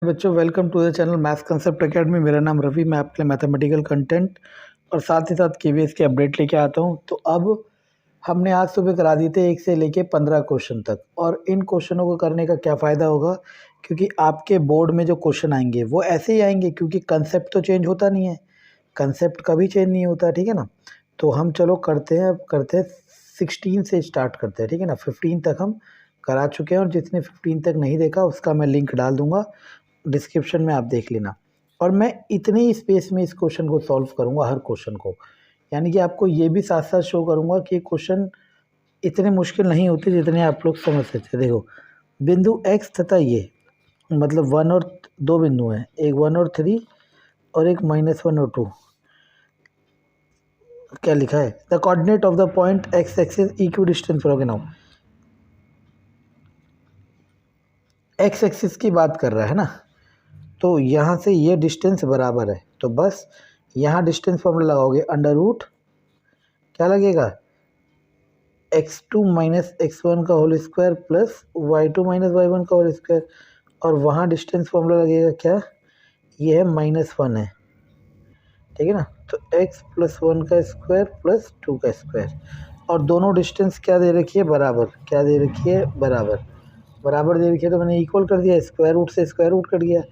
बच्चों, welcome to the channel maths concept academy. मेरा नाम रवि। मैं आपके लिए मैथमेटिकल कंटेंट और साथ ही साथ केवीएस की अपडेट लेके आता हूं। तो अब हमने आज सुबह करा दी थे 1 से लेके 15 क्वेश्चन तक। और इन क्वेश्चनों को करने का क्या फ़ायदा होगा, क्योंकि आपके बोर्ड में जो क्वेश्चन आएंगे वो ऐसे ही आएंगे, क्योंकि कंसेप्ट तो चेंज होता नहीं है। कंसेप्ट कभी चेंज नहीं होता, ठीक है ना। तो हम चलो करते हैं, अब करते हैं 16 से स्टार्ट करते हैं, ठीक है ना। 15 तक हम करा चुके हैं और जिसने 15 तक नहीं देखा उसका मैं लिंक डाल दूंगा डिस्क्रिप्शन में, आप देख लेना। और मैं इतने ही स्पेस में इस क्वेश्चन को सॉल्व करूंगा, हर क्वेश्चन को। यानी कि आपको ये भी साथ साथ शो करूंगा कि क्वेश्चन इतने मुश्किल नहीं होते जितने आप लोग समझ सकते हैं। देखो, बिंदु x तथा ये मतलब 1 और 2 बिंदु हैं, एक 1 और 3 और एक -1 और 2। क्या लिखा है? The coordinate of the point x axis equi distance from, now x axis की बात कर रहा है ना। तो यहाँ से ये डिस्टेंस बराबर है, तो बस यहाँ डिस्टेंस फॉर्मूला लगाओगे, अंडर रूट क्या लगेगा, x2 माइनस x1 का whole square plus y2 minus y1 का होल स्क्वायर। और वहाँ डिस्टेंस फॉर्मूला लगेगा क्या, ये है -1 है, ठीक है ना। तो x प्लस 1 का स्क्वायर प्लस 2 का स्क्वायर। और दोनों डिस्टेंस क्या दे रखी है, बराबर। क्या दे रखी है, बराबर। बराबर दे रखी है तो मैंने इक्वल कर दिया, स्क्वायर रूट से स्क्वायर रूट कट गया।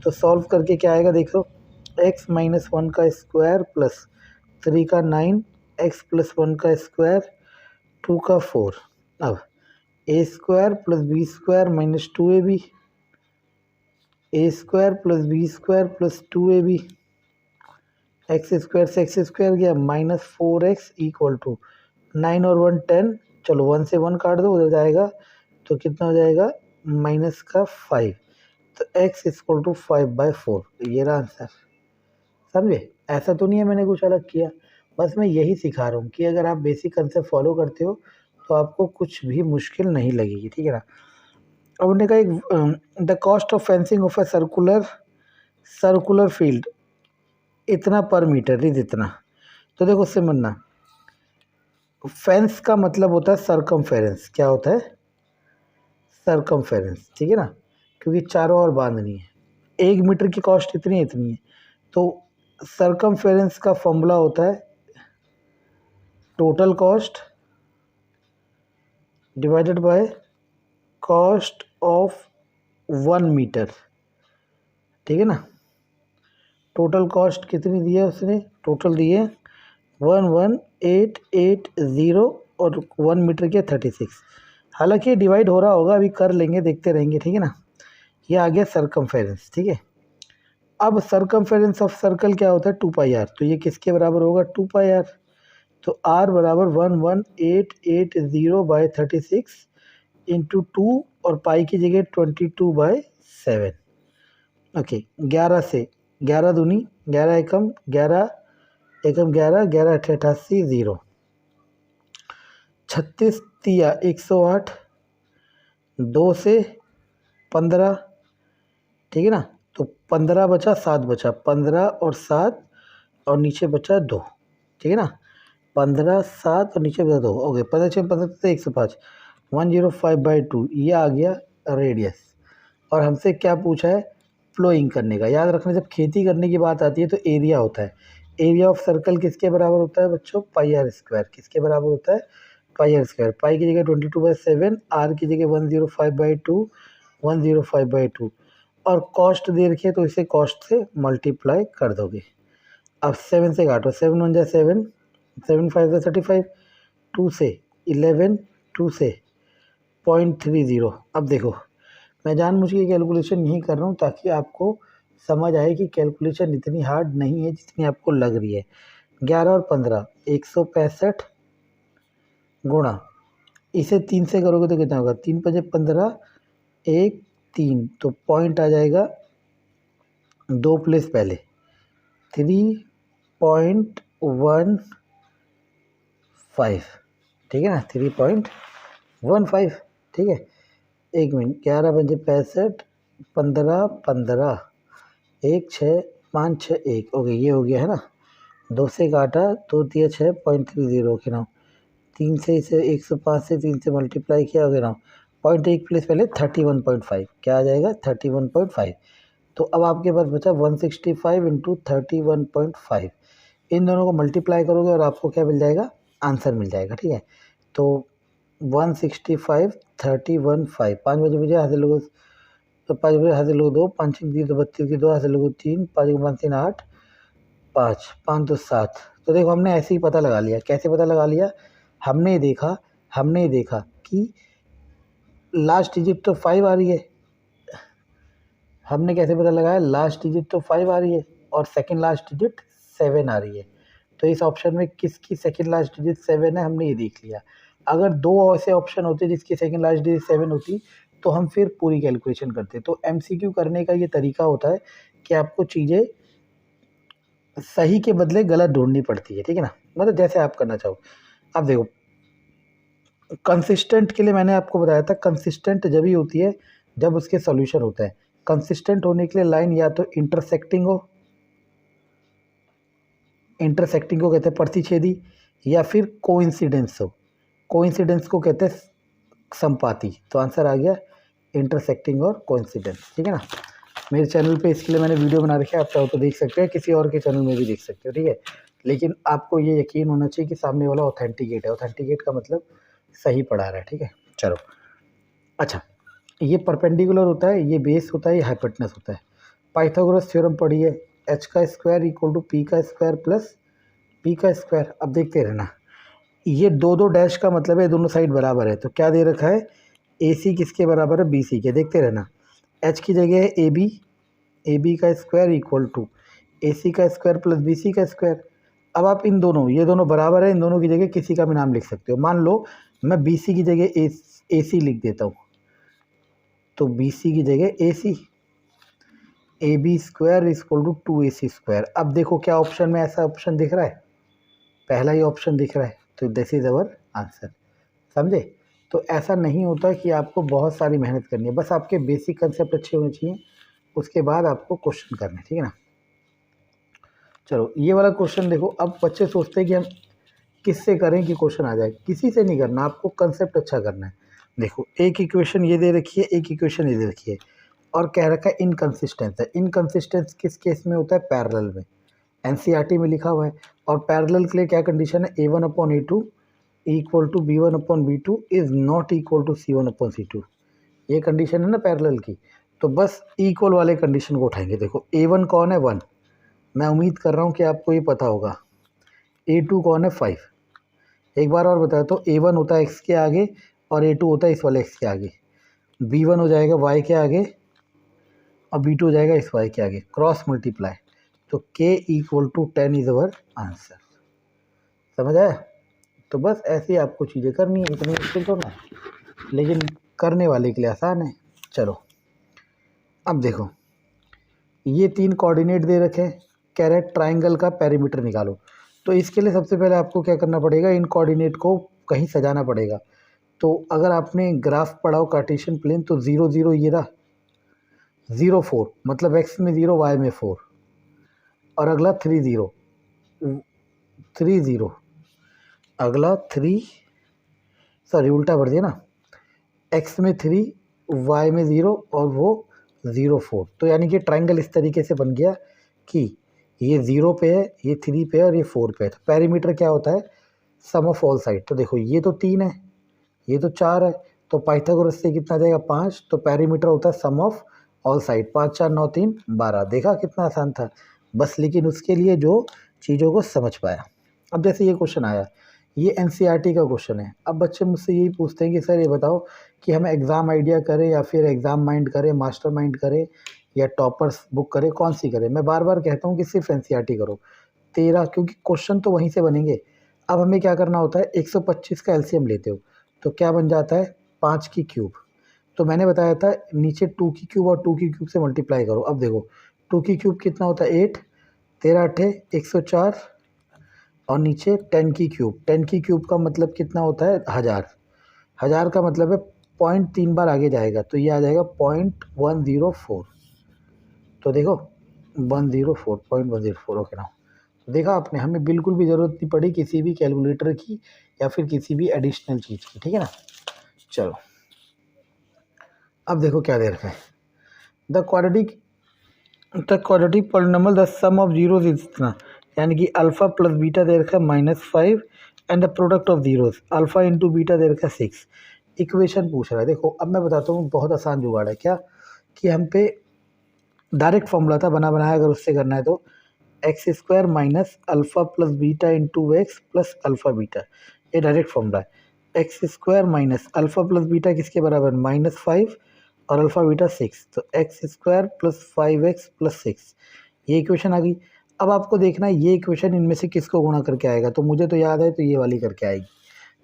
तो सॉल्व करके क्या आएगा, देखो, x माइनस 1 का स्क्वायर प्लस 3 का 9, x प्लस 1 का स्क्वायर 2 का 4। अब a square plus b square minus 2ab, a square plus b square plus 2ab, x square से एक्स स्क्वायर गया, -4x इक्वल टू 9 और 1 10। चलो 1 से 1 काट दो, उधर जाएगा तो कितना हो जाएगा, -5। तो x इक्वल टू 5/4। ये रहा आंसर। समझे? ऐसा तो नहीं है मैंने कुछ अलग किया, बस मैं यही सिखा रहा हूँ कि अगर आप बेसिक कंसेप्ट फॉलो करते हो तो आपको कुछ भी मुश्किल नहीं लगेगी, ठीक है ना। अब उन्होंने कहा एक the cost of fencing of a circular field इतना पर मीटर, इज इतना। तो देखो समझना, फेंस का मतलब होता है सरकमफेरेंस। क्या होता है, सरकमफेरेंस, ठीक है ना, क्योंकि चारों ओर बांधनी है। 1 मीटर की कॉस्ट इतनी है। तो सरकमफेरेंस का फॉर्मूला होता है total cost divided by cost of 1 metre, ठीक है ना। टोटल कॉस्ट कितनी दी है उसने, टोटल दी है 11880 और 1 मीटर के 36। हालांकि ये डिवाइड हो रहा होगा, अभी कर लेंगे, देखते रहेंगे, ठीक है ना। ये आ गया सरकमफेरेंस, ठीक है। अब सरकमफेरेंस ऑफ सर्कल क्या होता है, 2πr। तो ये किसके बराबर होगा, 2πr। तो r बराबर 11880/36 इंटू 2 और पाई की जगह 22/7। ओके, 11 से 11 दूनी 11 एकम 11 एकम 11 11 88 0, 36 तिया 108, 2 से 15, ठीक है ना। तो 15 बचा, 7 बचा, 15 और 7 और नीचे बचा 2, ठीक है ना। 15 7 और नीचे बचा 2, ओके। 15 6 15 से 105, 105/2 ये आ गया रेडियस। और हमसे क्या पूछा है, फ्लोइंग करने का। याद रखना, जब खेती करने की बात आती है तो एरिया होता है। एरिया ऑफ सर्कल किसके बराबर होता है बच्चों, πr²। किसके बराबर होता है, πr²। पाई की जगह 22/7, आर की जगह 105/2, 105/2। और कॉस्ट दे रखी है तो इसे कॉस्ट से मल्टीप्लाई कर दोगे। अब 7 से काटो, 7 1 जा 7, 7 5 जा 35, 2 से 11, 2 से 0.30। अब देखो, मैं जानबूझ के कैलकुलेशन नहीं कर रहा हूँ ताकि आपको समझ आए कि कैलकुलेशन इतनी हार्ड नहीं है जितनी आपको लग रही है। 11 और 15 165 गुणा, इसे 3 से करोगे तो कितना होगा, 3 5 15, 1 3। तो पॉइंट आ जाएगा 2 प्लेस पहले, 3.15, ठीक है ना, 3.15, ठीक है। 1 मिनट, 11 पंजे 65, 15 15, 1 6 5 6 1, ओके। ये हो गया है ना, 2 से काटा तो दिया 6.30, ओके ना। 3 से इसे 105 से 3 से मल्टीप्लाई किया, ओके ना। पॉइंट एक प्लेस पहले 31.5, क्या आ जाएगा 31.5। तो अब आपके पास बचा 165 इंटू 31.5, इन दोनों को मल्टीप्लाई करोगे और आपको क्या मिल जाएगा, आंसर मिल जाएगा। ठीक है, तो 165 31.5, 5 बजे बजे हासिल लोगों, तो 5 बजे हासिल लोग 2, 5 की 32 की 2 हासिल लोग 3, 5 को 5 3 8, 5 5 2 7। तो देखो हमने ऐसे ही पता लगा लिया। कैसे पता लगा लिया, हमने देखा कि लास्ट डिजिट तो 5 आ रही है। हमने कैसे पता लगाया, लास्ट डिजिट तो 5 आ रही है और सेकंड लास्ट डिजिट 7 आ रही है। तो इस ऑप्शन में किसकी सेकंड लास्ट डिजिट 7 है, हमने ये देख लिया। अगर दो ऐसे ऑप्शन होते जिसकी सेकंड लास्ट डिजिट 7 होती तो हम फिर पूरी कैलकुलेशन करते। तो एमसीक्यू करने का ये तरीका होता है कि आपको चीज़ें सही के बदले गलत ढूंढनी पड़ती है। ठीक है ना, मतलब जैसे आप करना चाहो। अब देखो कंसिस्टेंट के लिए मैंने आपको बताया था, कंसिस्टेंट जब ही होती है जब उसके सॉल्यूशन होता है। कंसिस्टेंट होने के लिए लाइन या तो इंटरसेक्टिंग को कहते हैं प्रतिच्छेदी, या फिर कोइंसिडेंस हो। कोइंसिडेंस को कहते हैं संपाती। तो आंसर आ गया इंटरसेक्टिंग और कोइंसिडेंस। ठीक है ना, मेरे चैनल पे इसके लिए मैंने वीडियो बना रखी है, आप चाहो तो देख सकते हैं, किसी और के चैनल में भी देख सकते हो। ठीक है, लेकिन आपको ये यकीन होना चाहिए कि सामने वाला ऑथेंटिकेट है। ऑथेंटिकेट का मतलब सही पढ़ा रहा है। ठीक है, चलो अच्छा, ये परपेंडिकुलर होता है, ये बेस होता है, ये हाइपोटेनस होता है। पाइथागोरस थ्योरम पढ़िए, h का स्क्वायर इक्वल टू p का स्क्वायर प्लस p का स्क्वायर। अब देखते रहना, ये दो डैश का मतलब है दोनों साइड बराबर है। तो क्या दे रखा है, AC किसके बराबर है, BC के। देखते रहना, h की जगह है AB का स्क्वायर इक्वल टू AC का स्क्वायर प्लस BC का स्क्वायर। अब आप इन दोनों, ये दोनों बराबर है, इन दोनों की जगह किसी का भी नाम लिख सकते हो। मान लो मैं BC की जगह AC लिख देता हूँ, तो BC की जगह AC, AB square equal to 2AC square. अब देखो क्या ऑप्शन में ऐसा ऑप्शन दिख रहा है, पहला ही ऑप्शन दिख रहा है, तो दिस इज अवर आंसर। समझे। तो ऐसा नहीं होता कि आपको बहुत सारी मेहनत करनी है, बस आपके बेसिक कंसेप्ट अच्छे होने चाहिए, उसके बाद आपको क्वेश्चन करने। ठीक है ना, चलो ये वाला क्वेश्चन देखो। अब बच्चे सोचते हैं कि हम किससे करें कि क्वेश्चन आ जाए, किसी से नहीं करना, आपको कंसेप्ट अच्छा करना है। देखो एक इक्वेशन ये दे रखी है, एक इक्वेशन ये दे रखी है, और कह रखा है इनकंसिस्टेंस है। इनकंसिस्टेंस किस केस में होता है, पैरेलल में। एनसीईआरटी में लिखा हुआ है। और पैरेलल के लिए क्या कंडीशन है, A1/A2 equal to B1/B2 is not equal to C1/C2। ये कंडीशन है ना पैरेलल की। तो बस इक्वल वाले कंडीशन को उठाएंगे। देखो A1 कौन है, 1, मैं उम्मीद कर रहा हूँ कि आपको ये पता होगा। A2 कौन है, 5। एक बार और बताया, तो A1 होता है x के आगे और A2 होता है इस वाले x के आगे। B1 हो जाएगा y के आगे और B2 हो जाएगा इस y के आगे, क्रॉस मल्टीप्लाई। तो k equal to 10 is our answer. समझ आया। तो बस ऐसे ही आपको चीज़ें करनी है, इतनी मुश्किल तो ना है, लेकिन करने वाले के लिए आसान है। चलो अब देखो, ये 3 कोऑर्डिनेट दे रखे हैं, कह रहे हैं ट्राइंगल का पेरीमीटर निकालो। तो इसके लिए सबसे पहले आपको क्या करना पड़ेगा, इन कोऑर्डिनेट को कहीं सजाना पड़ेगा। तो अगर आपने ग्राफ पढ़ा हो कार्टेशियन प्लेन, तो 0 0 ये रहा, 0 4 मतलब x में 0 y में 4, और अगला 3 0 3 0, अगला 3, सॉरी उल्टा पढ़ दिया ना, x में 3 y में 0 और वो 0 4। तो यानी कि ट्राइंगल इस तरीके से बन गया कि ये 0 पे है, ये 3 पे है और ये 4 पे है। तो पैरीमीटर क्या होता है, सम ऑफ ऑल साइड। तो देखो ये तो 3 है, ये तो 4 है, तो पाइथागोरस से कितना जाएगा, 5। तो पैरीमीटर होता है सम ऑफ ऑल साइड, 5 4 9 3 12। देखा कितना आसान था बस, लेकिन उसके लिए जो चीज़ों को समझ पाया। अब जैसे ये क्वेश्चन आया, ये एनसीईआरटी का क्वेश्चन है। अब बच्चे मुझसे यही पूछते हैं कि सर ये बताओ कि हम एग्ज़ाम आइडिया करें या फिर एग्ज़ाम माइंड करें, मास्टर माइंड करें या टॉपर्स बुक करें, कौन सी करें। मैं बार बार कहता हूँ कि सिर्फ एनसीईआरटी करो, तेरा, क्योंकि क्वेश्चन तो वहीं से बनेंगे। अब हमें क्या करना होता है, 125 का एलसीएम लेते हो तो क्या बन जाता है, 5 की क्यूब। तो मैंने बताया था नीचे 2 की क्यूब और 2 की क्यूब से मल्टीप्लाई करो। अब देखो 2 की क्यूब कितना होता है, 8, 13 8 104, और नीचे 10 की क्यूब। 10 की क्यूब का मतलब कितना होता है, 1000। 1000 का मतलब है पॉइंट 3 बार आगे जाएगा, तो ये आ जाएगा 0.104। तो देखो 104.104। ओके ना, देखा आपने, हमें बिल्कुल भी ज़रूरत नहीं पड़ी किसी भी कैलकुलेटर की या फिर किसी भी एडिशनल चीज़ की। ठीक है ना, चलो अब देखो क्या दे रखा है, the quadratic the quadratic polynomial the sum of zeros इतना, यानी कि अल्फ़ा प्लस बीटा दे रखा है -5 and the product of zeros alpha into beta दे रखा है 6। इक्वेशन पूछ रहा है। देखो अब मैं बताता हूँ, बहुत आसान जुगाड़ है। क्या कि हम पे डायरेक्ट फॉर्मूला था बना बनाया, अगर उससे करना है तो x square minus alpha plus beta into x plus alpha beta, ये डायरेक्ट फॉर्मूला है। X square minus alpha plus beta किसके बराबर, -5 और अल्फ़ा बीटा 6, तो x square plus 5x plus 6, ये इक्वेशन आ गई। अब आपको देखना है ये इक्वेशन इनमें से किसको गुणा करके आएगा, तो मुझे तो याद है तो ये वाली करके आएगी,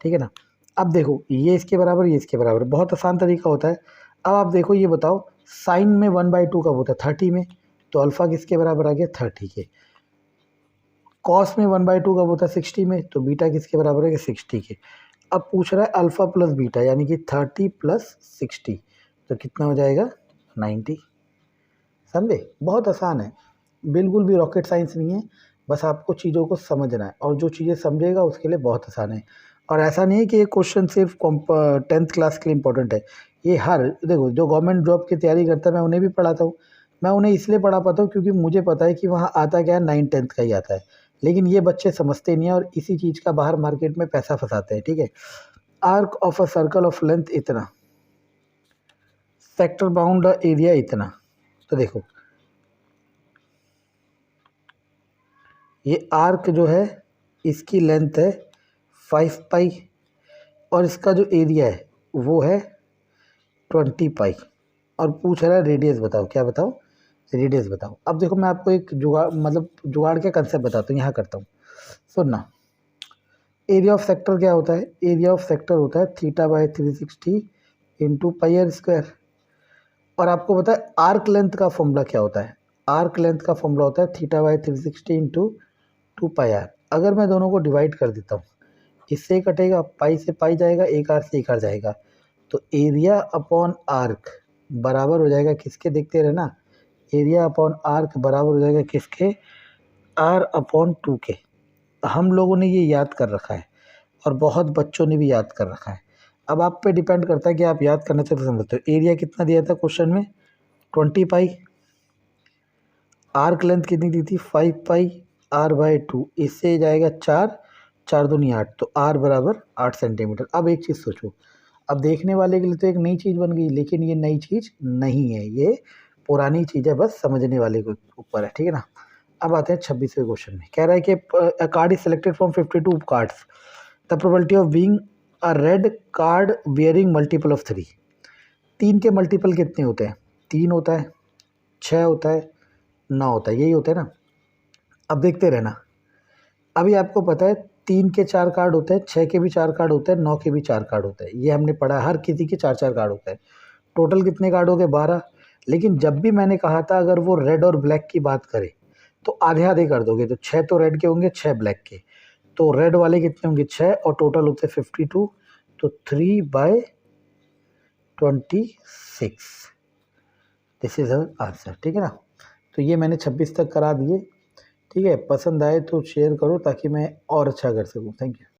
ठीक है ना। अब देखो ये इसके बराबर, ये इसके बराबर, बहुत आसान तरीका होता है। अब आप देखो ये बताओ, साइन में 1/2 कब होता है, 30 में, तो अल्फ़ा किसके बराबर आ गया, 30 के। कॉस में 1/2 कब होता है, 60 में, तो बीटा किसके बराबर है, 60 के। अब पूछ रहा है अल्फ़ा प्लस बीटा, यानी कि 30 प्लस 60, तो कितना हो जाएगा, 90। समझे, बहुत आसान है, बिल्कुल भी रॉकेट साइंस नहीं है, बस आपको चीज़ों को समझना है, और जो चीज़ें समझेगा उसके लिए बहुत आसान है। और ऐसा नहीं है कि ये क्वेश्चन सिर्फ 10th क्लास के लिए इम्पोर्टेंट है, ये हर, देखो जो गवर्नमेंट जॉब की तैयारी करता है मैं उन्हें भी पढ़ाता हूँ। मैं उन्हें इसलिए पढ़ा पाता हूँ क्योंकि मुझे पता है कि वहाँ आता क्या है, 9th-10th का ही आता है, लेकिन ये बच्चे समझते नहीं हैं और इसी चीज़ का बाहर मार्केट में पैसा फंसाते हैं, ठीक है। Arc of a circle of length इतना, सेक्टर बाउंड एरिया इतना, तो देखो ये आर्क जो है इसकी लेंथ है 5 पाई और इसका जो एरिया है वो है 20 पाई, और पूछ रहा है रेडियस बताओ, क्या बताओ, रेडियस बताओ। अब देखो मैं आपको एक जुगाड़, मतलब जुगाड़ के कंसेप्ट बताता हूँ, यहाँ करता हूँ, सुनना। एरिया ऑफ सेक्टर क्या होता है, एरिया ऑफ सेक्टर होता है θ/360 इंटू पाई आर स्क्वायर। और आपको पता है आर्क लेंथ का फॉर्मूला क्या होता है, आर्क लेंथ का फॉर्मूला होता है θ/360 इंटू 2 पाई आर। अगर मैं दोनों को डिवाइड कर देता हूँ, इससे ही कटेगा, पाई से पाई जाएगा, एक आर से एक आर जाएगा, तो एरिया अपॉन आर्क बराबर हो जाएगा किसके, देखते रहना, एरिया अपॉन आर्क बराबर हो जाएगा किसके, r/2 के। हम लोगों ने ये याद कर रखा है और बहुत बच्चों ने भी याद कर रखा है। अब आप पे डिपेंड करता है कि आप याद करना चाहते हो समझते हो। एरिया कितना दिया था क्वेश्चन में, 20 पाई, आर्क लेंथ कितनी दी थी, 5 पाई r/2, इससे जाएगा 4, 4 दूनी 8, तो r बराबर 8 सेंटीमीटर। अब एक चीज़ सोचो, अब देखने वाले के लिए तो एक नई चीज़ बन गई, लेकिन ये नई चीज़ नहीं है, ये पुरानी चीज़ है, बस समझने वाले के ऊपर है, ठीक है ना। अब आते हैं 26वें क्वेश्चन में। कह रहा है कि अ card is selected from 52 cards, the probability of being a red card bearing multiple of 3। 3 के मल्टीपल कितने होते हैं, 3 होता है, 6 होता है, 9 होता है, यही होता है ना। अब देखते रहना, अभी आपको पता है 3 के 4 कार्ड होते हैं, 6 के भी 4 कार्ड होते हैं, 9 के भी 4 कार्ड होते हैं, ये हमने पढ़ा है, हर किसी के 4-4 कार्ड होते हैं। टोटल कितने कार्ड हो गए, 12। लेकिन जब भी मैंने कहा था अगर वो रेड और ब्लैक की बात करें तो आधे आधे कर दोगे, तो 6 तो रेड के होंगे, 6 ब्लैक के, तो रेड वाले कितने होंगे, 6, और टोटल होते हैं 52, तो 3/26, दिस इज अवर आंसर, ठीक है ना। तो ये मैंने 26 तक करा दिए, ठीक है। पसंद आए तो शेयर करो ताकि मैं और अच्छा कर सकूँ। Thank you.